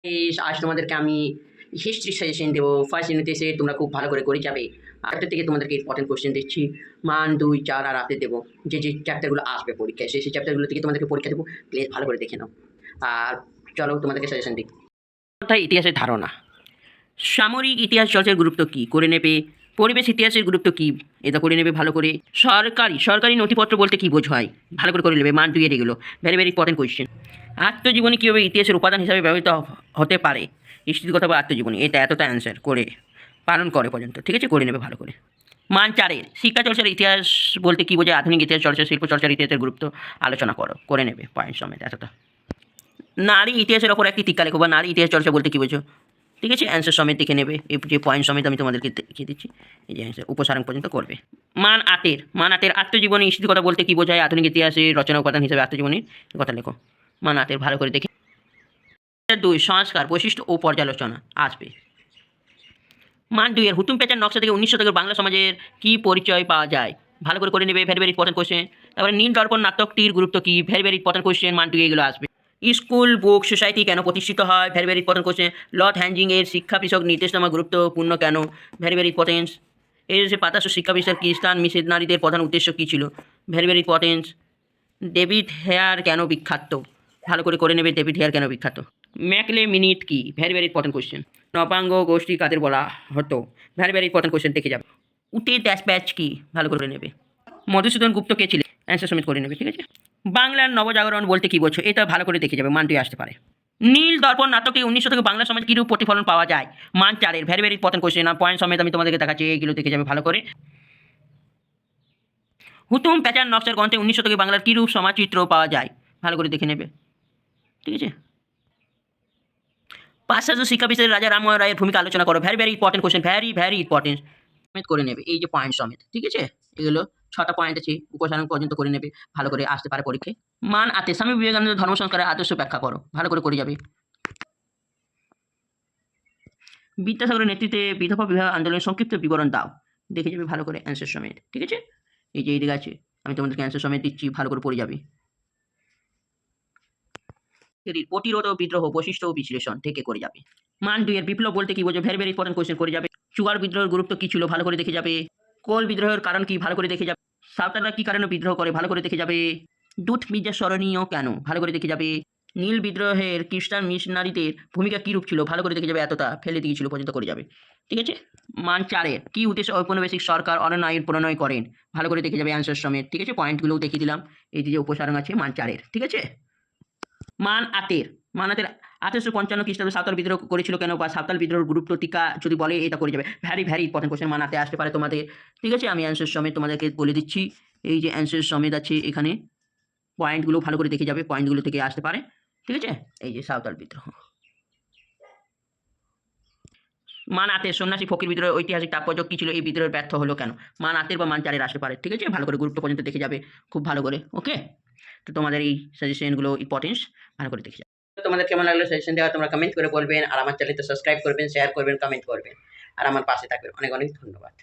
আজ তোমাদেরকে আমি হিস্ট্রি সাজেশন দেবো। ফার্স্ট ইউনিট এসে তোমরা খুব ভালো করে যাবে। একটা থেকে তোমাদেরকে ইম্পর্টেন্ট কোয়েশ্চেন দিচ্ছি। মান ২, ৪ আর রাতে দেবো। যে চ্যাপ্টারগুলো আসবে পরীক্ষায় সেই চ্যাপ্টারগুলো থেকে তোমাদেরকে পরীক্ষা দেবো। প্লিজ ভালো করে দেখে নাও। আর চলো তোমাদেরকে সাজেশন দিই। ইতিহাসের ধারণা। সামরিক ইতিহাস চর্চার গুরুত্ব কী করে নেবে। পরিবেশ ইতিহাসের গুরুত্ব কী এটা করে নেবে ভালো করে। সরকারি নথিপত্র বলতে কী বোঝায় ভালো করে নেবে। মান ২ এগুলো ভেরি ইম্পর্টেন্ট কোয়েশ্চেন। আত্মজীবনী কীভাবে ইতিহাসের উপাদান হিসাবে ব্যবহৃত হতে পারে। হিস্ট্রির কথা বা আত্মজীবনী এটা এতটা অ্যান্সার করে পালন করে পর্যন্ত, ঠিক আছে, করে নেবে ভালো করে। মান ৪ শিক্ষা চর্চার ইতিহাস বলতে কী বোঝায়। আধুনিক ইতিহাস চর্চা শিল্প চর্চার ইতিহাসের গুরুত্ব আলোচনা করো, করে নেবে পয়েন্ট সমেত এতটা। নারী ইতিহাসের ওপর একটি টিকা লেখো বা নারী ইতিহাস চর্চা বলতে কী বোঝো, ঠিক আছে, অ্যান্সার সমেত দেখে নেবে। এই যে পয়েন্ট সমেত আমি তোমাদেরকে দেখিয়ে দিচ্ছি, এই যে অ্যান্সার উপসারণ পর্যন্ত করবে। মান ৮ আত্মজীবনী হিস্ট্রির কথা বলতে কী বোঝায়। আধুনিক ইতিহাসের রচনা উপাদান হিসেবে আত্মজীবনীর কথা লেখো। মান ৮ ভালো করে দেখে। ২ সংস্কার বৈশিষ্ট্য ও পর্যালোচনা আসবে। মান ২ হুতুম প্যাঁচার নকশা থেকে ১৯ শতকের বাংলা সমাজের কী পরিচয় পাওয়া যায় ভালো করে নেবে। Very important question. তারপরে নীল দর্পণ নাটকটির গুরুত্ব কী ভেরি ইম্পর্টেন্ট কোয়েশ্চেন। মান ২ এগুলো আসবে। স্কুল বুক সোসাইটি কেন প্রতিষ্ঠিত হয় ভেরি ইম্পর্টেন্ট কোয়েশ্চেন। লর্ড হ্যানজিং এর শিক্ষা বিষয়ক নির্দেশনামা গুরুত্বপূর্ণ কেন ভেরি ইম্পর্টেন্ট। এই যে ৭৫ শিক্ষা বিষয়ের খ্রিস্টান মিশনারিদের প্রধান উদ্দেশ্য কী ছিল ভেরি ইম্পর্টেন্ট। ডেভিড হেয়ার কেন বিখ্যাত ভালো করে নেবে। ডেভিড হেয়ার কেন বিখ্যাত। ম্যাকলে মিনিট কি ভেরি ইম্পর্টেন্ট কোয়েশ্চেন। নবাঙ্গ গোষ্ঠী কাদের বলা হতো ভেরি ইম্পর্টেন্ট কোয়েশ্চেন দেখে যাবে। উটের ড্যাশপ্যাচ কি ভালো করে নেবে। মধুসূদন গুপ্ত কে ছিলেন অ্যান্সার সমেত করে নেবে, ঠিক আছে। বাংলার নবজাগরণ বলতে কী বলছো এটা ভালো করে দেখে যাবে। মান ২ আসতে পারে। নীল দর্পণ নাটকে ১৯ শতকে বাংলা সমাজ কীরূপ প্রতিফলন পাওয়া যায় মান ৪ ভেরি ইম্পর্টেন্ট কোয়েশ্চেন। পয়েন্ট সমেত আমি তোমাদেরকে দেখাচ্ছি, এইগুলো দেখে যাবে ভালো করে। হুতুম প্যাঁচার নকশার গ্রন্থে ১৯ শতকে বাংলার কীরূপ সমাজচিত্র পাওয়া যায় ভালো করে দেখে নেবে, ঠিক আছে। পাশ্চাত্য শিক্ষা বিষয়ে রাজা রামমোহন রায়ের ভূমিকা আলোচনা করো very important question. Very important সমেত করে নেবে। এই যে পয়েন্ট সমেত, ঠিক আছে, এগুলো ৬টা পয়েন্ট আছে উপসারণ পর্যন্ত করে নেবে ভালো করে আসতে পারে পরীক্ষায়। মান ৮ স্বামী বিবেকানন্দের ধর্ম সংস্কারের আদর্শ ব্যাখ্যা করো ভালো করে যাবে। বিদ্যাসাগরের নেতৃত্বে বিধবা বিবাহ আন্দোলনের সংক্ষিপ্ত বিবরণ দাও দেখে যাবে ভালো করে অ্যান্সার সমেত, ঠিক আছে। এই যে এইদিকে আছে আমি তোমাদেরকে অ্যান্সার সমেত দিচ্ছি ভালো করে পড়ে যাবে। প্রতিরোধ ও বিদ্রোহ বৈশিষ্ট্য ও বিশ্লেষণ থেকে করে যাবে। মান ২ বিপ্লব বলতে কি বোঝো ভেরি ইম্পর্টেন্ট কোয়েশ্চেন করে যাবে। চুয়ার বিদ্রোহের গুরুত্ব কী ছিল ভালো করে দেখে যাবে। কোল বিদ্রোহের কারণ কি ভালো করে দেখে যাবে। সাঁওতালরা কী কারণে বিদ্রোহ করে ভালো করে দেখে যাবে। দুধ মির্জা স্মরণীয় কেন ভালো করে দেখে যাবে। নীল বিদ্রোহের খ্রিস্টান মিশনারিদের ভূমিকা কী রূপ ছিল ভালো করে দেখে যাবে। এতটা ফেলে দিয়েছিল পর্যন্ত করে যাবে, ঠিক আছে। মান ৪ কী উদ্দেশ্যে ঔপনিবেশিক সরকার অনন্য আইন প্রণয়ন করেন ভালো করে দেখে যাবে অ্যান্সার সমেত, ঠিক আছে। পয়েন্টগুলোও দেখিয়ে দিলাম, এই যে উপসারণ আছে মান ৪, ঠিক আছে। মান ৮ মান ৮ ১৮৫৫ খ্রিস্টাব্দে সাঁওতাল বিদ্রোহ করেছিল কেন বা সাঁওতাল বিদ্রোহের গুরুত্ব টিকা যদি বলে এটা করে যাবে ভেরি ইম্পর্টেন্ট কোয়েশ্চেন। মান ৮ আসতে পারে তোমাদের, ঠিক আছে। আমি অ্যান্সার সমেত তোমাদেরকে বলে দিচ্ছি, এই যে অ্যান্সার সমেত আছে এখানে পয়েন্টগুলো ভালো করে দেখে যাবে। পয়েন্টগুলো থেকে আসতে পারে, ঠিক আছে। এই যে সাঁওতাল বিদ্রোহ। মান ৮ সন্ন্যাসী ফকির বিদ্রোহের ঐতিহাসিক তাৎপর্য কী ছিল এই বিদ্রোহের ব্যর্থ হলো কেন। মান ৮ বা মান ৪ আসতে পারে, ঠিক আছে। ভালো করে গুরুত্ব পর্যন্ত দেখে যাবে খুব ভালো করে, ওকে। তো তোমাদের এই সাজেশনগুলো ইম্পর্টেন্স ভালো করে দেখে যাবে। তোমাদের কেমন লাগলো সাজেশন দেওয়া তোমরা কমেন্ট করে বলবেন। আর আমার চ্যানেলটা সাবস্ক্রাইব করবেন, শেয়ার করবেন, কমেন্ট করবেন আর আমার পাশে থাকবেন। অনেক ধন্যবাদ।